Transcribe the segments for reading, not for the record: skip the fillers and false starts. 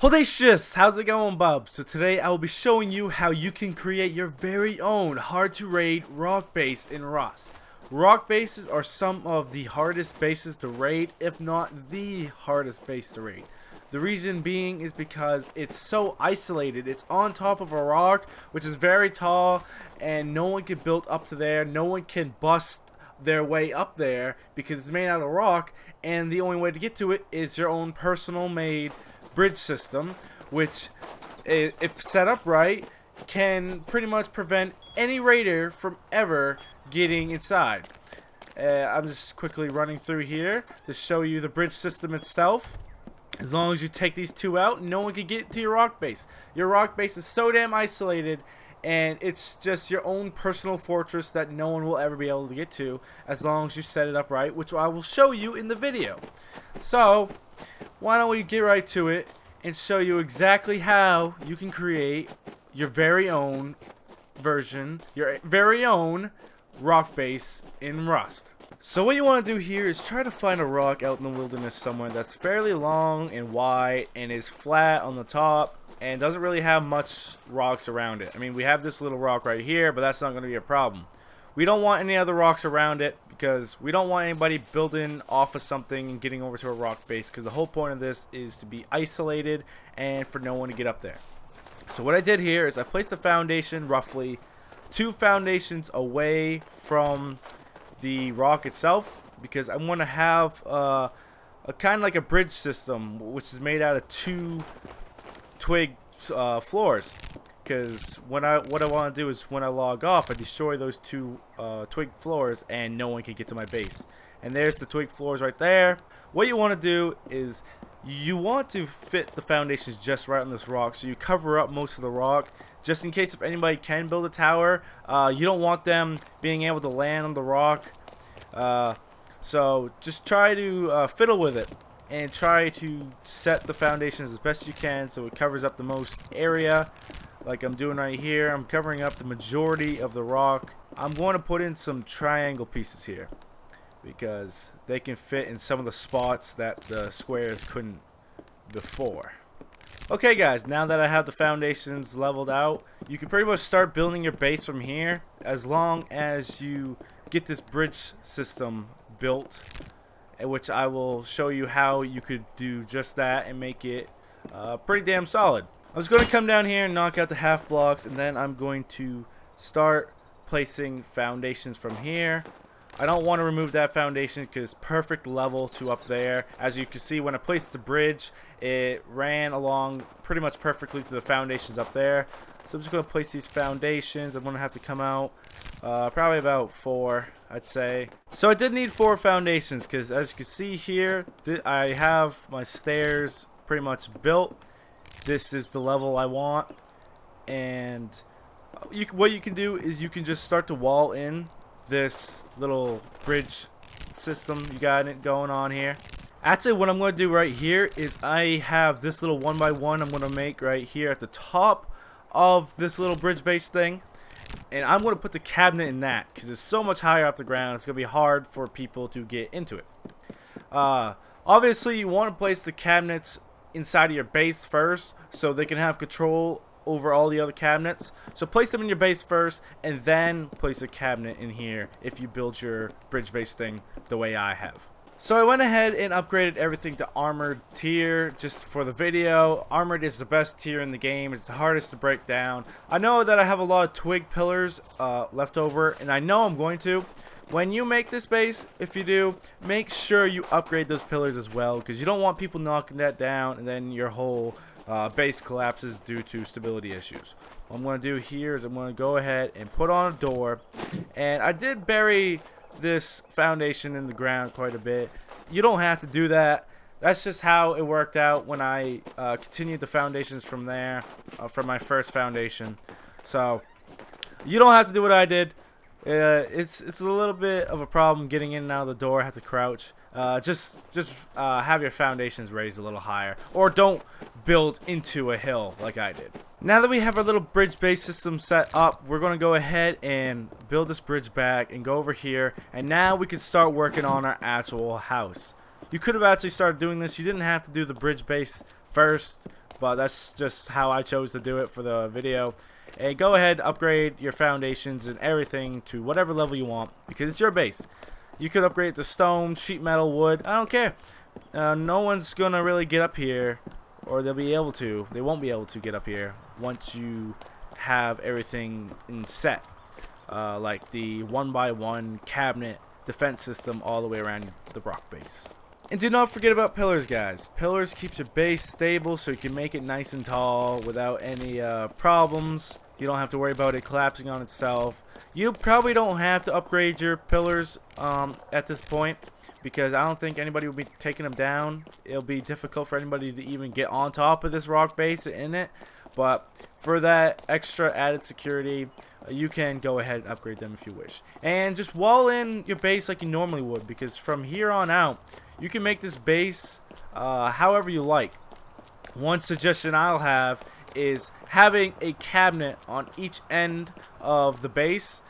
Audacious! How's it going, bub? So today I will be showing you how you can create your very own hard to raid rock base in Rust. Rock bases are some of the hardest bases to raid, if not the hardest base to raid. The reason being is because it's so isolated. It's on top of a rock, which is very tall, and no one can build up to there. No one can bust their way up there because it's made out of rock, and the only way to get to it is your own personal made bridge system, which, if set up right, can pretty much prevent any raider from ever getting inside. I'm just quickly running through here to show you the bridge system itself. As long as you take these two out, no one can get to your rock base. Your rock base is so damn isolated, and it's just your own personal fortress that no one will ever be able to get to as long as you set it up right, which I will show you in the video. So why don't we get right to it and show you exactly how you can create your very own version, your very own rock base in Rust. So what you want to do here is try to find a rock out in the wilderness somewhere that's fairly long and wide and is flat on the top and doesn't really have much rocks around it. I mean, we have this little rock right here, but that's not going to be a problem. We don't want any other rocks around it because we don't want anybody building off of something and getting over to a rock base, because the whole point of this is to be isolated and for no one to get up there. So what I did here is I placed the foundation roughly 2 foundations away from the rock itself, because I want to have a kind of like a bridge system which is made out of 2 twig floors. Because what I want to do is when I log off, I destroy those 2 twig floors and no one can get to my base. And there's the twig floors right there. What you want to do is you want to fit the foundations just right on this rock, so you cover up most of the rock just in case if anybody can build a tower. You don't want them being able to land on the rock. So just try to fiddle with it and try to set the foundations as best you can so it covers up the most area. Like I'm doing right here, I'm covering up the majority of the rock. I'm going to put in some triangle pieces here because they can fit in some of the spots that the squares couldn't before. Okay guys, now that I have the foundations leveled out, you can pretty much start building your base from here as long as you get this bridge system built, which I will show you how you could do just that and make it pretty damn solid. I'm just going to come down here and knock out the half blocks, and then I'm going to start placing foundations from here. I don't want to remove that foundation because it's perfect level to up there. As you can see, when I placed the bridge, it ran along pretty much perfectly to the foundations up there. So I'm just going to place these foundations. I'm going to have to come out probably about 4, I'd say. So I did need 4 foundations because, as you can see here, I have my stairs pretty much built. This is the level I want, and what you can do is you can just start to wall in this little bridge system you got it going on here. Actually, what I'm going to do right here is I have this little 1x1 I'm going to make right here at the top of this little bridge base thing, and I'm going to put the cabinet in that because it's so much higher off the ground. It's going to be hard for people to get into it. Obviously, you want to place the cabinets inside of your base first so they can have control over all the other cabinets. So place them in your base first and then place a cabinet in here if you build your bridge base thing the way I have. So I went ahead and upgraded everything to armored tier just for the video. Armored is the best tier in the game. It's the hardest to break down. I know that I have a lot of twig pillars left over, and I know I'm going to. When you make this base, if you do, make sure you upgrade those pillars as well, because you don't want people knocking that down and then your whole base collapses due to stability issues. What I'm going to do here is I'm going to go ahead and put on a door, and I did bury this foundation in the ground quite a bit. You don't have to do that. That's just how it worked out when I continued the foundations from there, from my first foundation. So you don't have to do what I did. It's a little bit of a problem getting in and out of the door. I have to crouch. Just have your foundations raised a little higher, or don't build into a hill like I did. Now that we have our little bridge base system set up, we're going to go ahead and build this bridge back and go over here, and now we can start working on our actual house. You could have actually started doing this. You didn't have to do the bridge base first, but that's just how I chose to do it for the video. And go ahead, upgrade your foundations and everything to whatever level you want, because it's your base. You could upgrade it to stone, sheet metal, wood, I don't care. No one's gonna really get up here, or they'll be able to. They won't be able to get up here once you have everything in set, like the 1x1 cabinet defense system all the way around the rock base. And do not forget about pillars, guys. Pillars keeps your base stable so you can make it nice and tall without any problems. You don't have to worry about it collapsing on itself. You probably don't have to upgrade your pillars at this point, because I don't think anybody will be taking them down. It'll be difficult for anybody to even get on top of this rock base in it. But for that extra added security, you can go ahead and upgrade them if you wish. And just wall in your base like you normally would, because from here on out, you can make this base however you like. One suggestion I'll have is having a cabinet on each end of the base.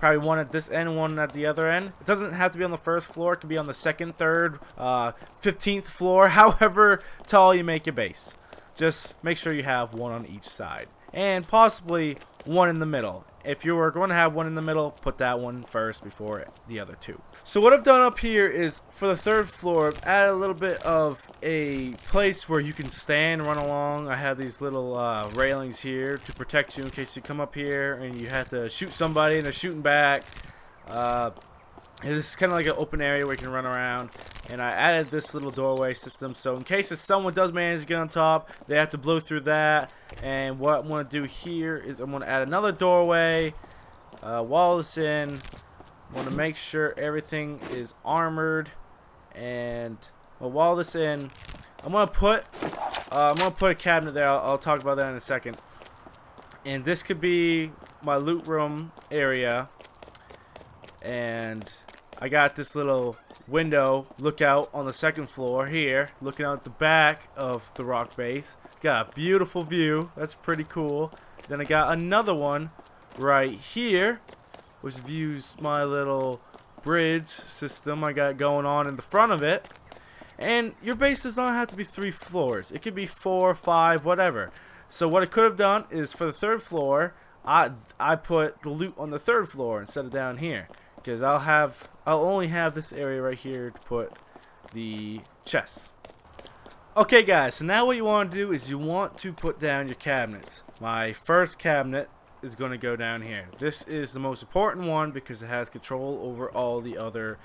Probably one at this end and one at the other end. It doesn't have to be on the first floor. It can be on the second, third, 15th floor, however tall you make your base. Just make sure you have one on each side, and possibly one in the middle. If you were going to have one in the middle, put that one first before the other two. So what I've done up here is, for the third floor, I've added a little bit of a place where you can stand, run along. I have these little railings here to protect you in case you come up here and you have to shoot somebody and they're shooting back. And this is kind of like an open area where you can run around. And I added this little doorway system, so in case if someone does manage to get on top, they have to blow through that. And what I'm going to do here is I'm going to add another doorway, wall this in. I want to make sure everything is armored, and I'll wall this in. I'm going to put a cabinet there. I'll talk about that in a second. And this could be my loot room area. And I got this little window lookout on the second floor here, looking out the back of the rock base. Got a beautiful view. That's pretty cool. Then I got another one right here, which views my little bridge system I got going on in the front of it. And your base does not have to be 3 floors. It could be 4, 5, whatever. So what I could have done is, for the third floor, I put the loot on the third floor instead of down here, because I'll only have this area right here to put the chests. Okay guys, so now what you want to do is you want to put down your cabinets. My first cabinet is going to go down here. This is the most important one because it has control over all the other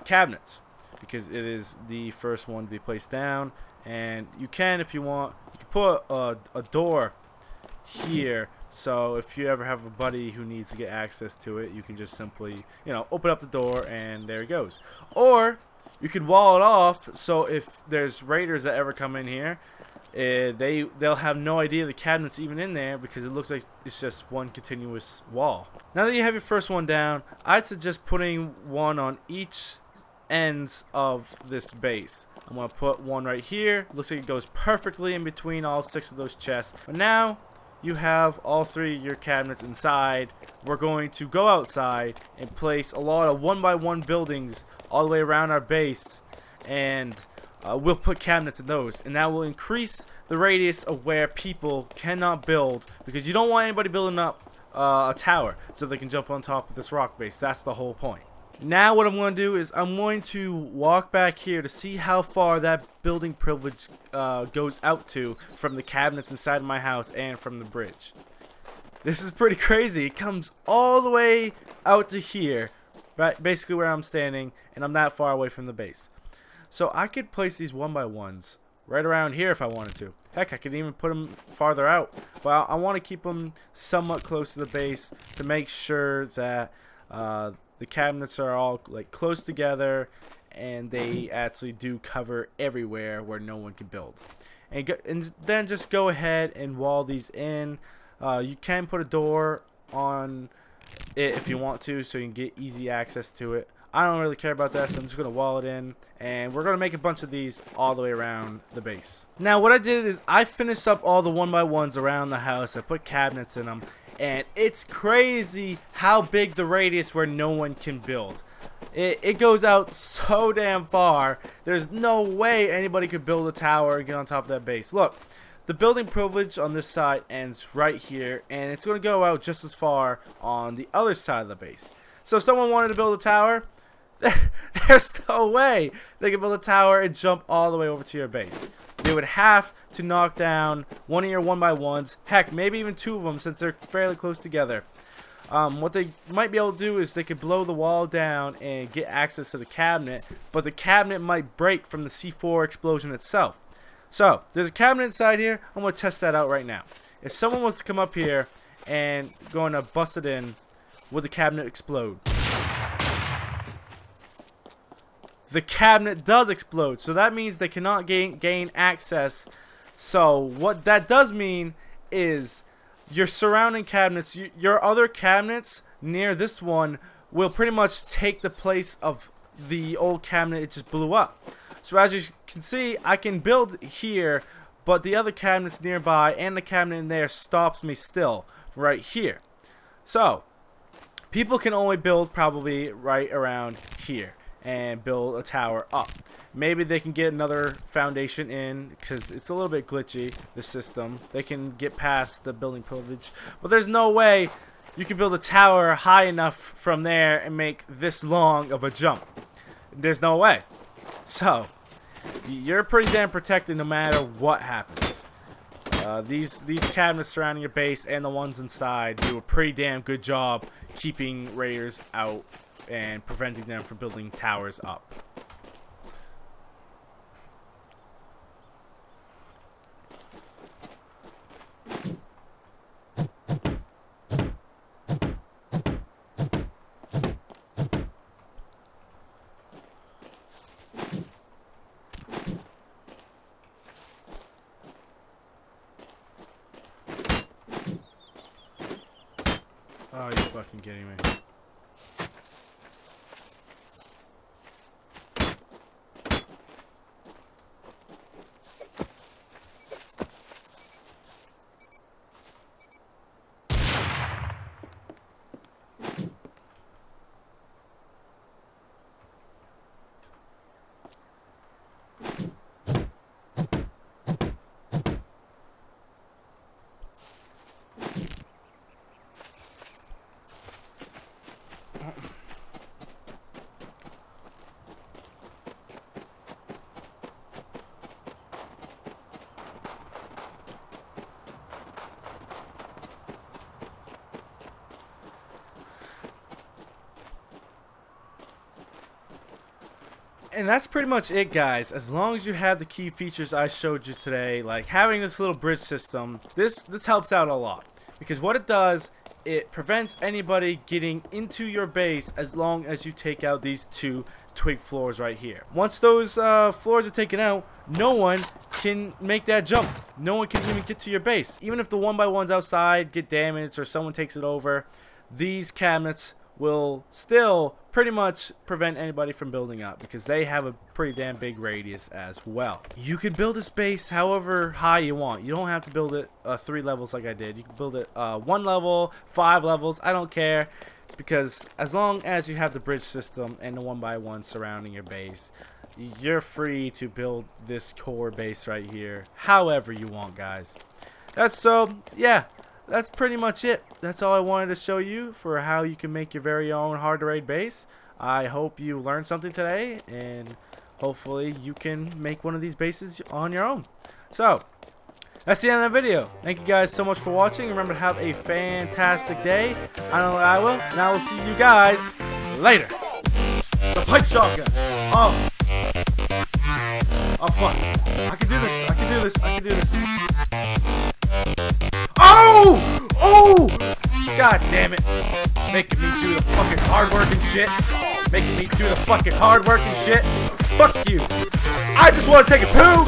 cabinets, because it is the first one to be placed down. And you can, if you want, you can put a door here. So if you ever have a buddy who needs to get access to it, you can just simply, open up the door and there it goes. Or you could wall it off, so if there's raiders that ever come in here, they'll have no idea the cabinet's even in there, because it looks like it's just one continuous wall. Now that you have your first one down, I'd suggest putting one on each ends of this base. I'm going to put one right here. Looks like it goes perfectly in between all 6 of those chests. But now you have all 3 of your cabinets inside. We're going to go outside and place a lot of 1x1 buildings all the way around our base, and we'll put cabinets in those, and that will increase the radius of where people cannot build, because you don't want anybody building up a tower so they can jump on top of this rock base. That's the whole point. Now what I'm going to do is I'm going to walk back here to see how far that building privilege goes out to from the cabinets inside of my house and from the bridge. This is pretty crazy. It comes all the way out to here, right, basically where I'm standing, and I'm that far away from the base. So I could place these 1x1s right around here if I wanted to. Heck, I could even put them farther out. But I want to keep them somewhat close to the base to make sure that the cabinets are all close together, and they actually do cover everywhere where no one can build. And then just go ahead and wall these in. You can put a door on it if you want to, so you can get easy access to it. I don't really care about that, so I'm just going to wall it in, and we're going to make a bunch of these all the way around the base. Now what I did is I finished up all the 1x1s around the house. I put cabinets in them, and it's crazy how big the radius where no one can build. It goes out so damn far. There's no way anybody could build a tower and get on top of that base. Look, the building privilege on this side ends right here, and it's going to go out just as far on the other side of the base. So if someone wanted to build a tower, there's no way they can build a tower and jump all the way over to your base. They would have to knock down one of your 1x1s, heck, maybe even two of them since they're fairly close together. What they might be able to do is they could blow the wall down and get access to the cabinet, but the cabinet might break from the C4 explosion itself. So, there's a cabinet inside here. I'm going to test that out right now. If someone wants to come up here and going to bust it in, will the cabinet explode? The cabinet does explode, so that means they cannot gain access. So, what that does mean is your surrounding cabinets, your other cabinets near this one will pretty much take the place of the old cabinet it just blew up. So as you can see, I can build here, but the other cabinets nearby and the cabinet in there stops me still right here. So people can only build probably right around here and build a tower up. Maybe they can get another foundation in because it's a little bit glitchy, the system. They can get past the building privilege, but there's no way you can build a tower high enough from there and make this long of a jump. There's no way. So you're pretty damn protected no matter what happens. These cabinets surrounding your base and the ones inside do a pretty damn good job keeping raiders out and preventing them from building towers up. Oh, you're fucking kidding me. And that's pretty much it, guys. As long as you have the key features I showed you today, like having this little bridge system, this helps out a lot. Because what it does, it prevents anybody getting into your base as long as you take out these two twig floors right here. Once those floors are taken out, no one can make that jump. No one can even get to your base. Even if the 1x1s outside get damaged or someone takes it over, these cabinets will still pretty much prevent anybody from building up because they have a pretty damn big radius as well. You can build this base however high you want. You don't have to build it 3 levels like I did. You can build it 1 level, 5 levels, I don't care, because as long as you have the bridge system and the 1x1 surrounding your base, you're free to build this core base right here however you want, guys. Yeah, that's pretty much it. That's all I wanted to show you for how you can make your very own hard to raid base. I hope you learned something today, and hopefully you can make one of these bases on your own. So that's the end of the video. Thank you guys so much for watching. Remember to have a fantastic day. I know I will, and I will see you guys later. The pipe shotgun. Oh fuck. I can do this. I can do this. I can do this. Oh! Oh! God damn it. Making me do the fucking hard work and shit. Making me do the fucking hard work and shit. Fuck you. I just want to take a poo.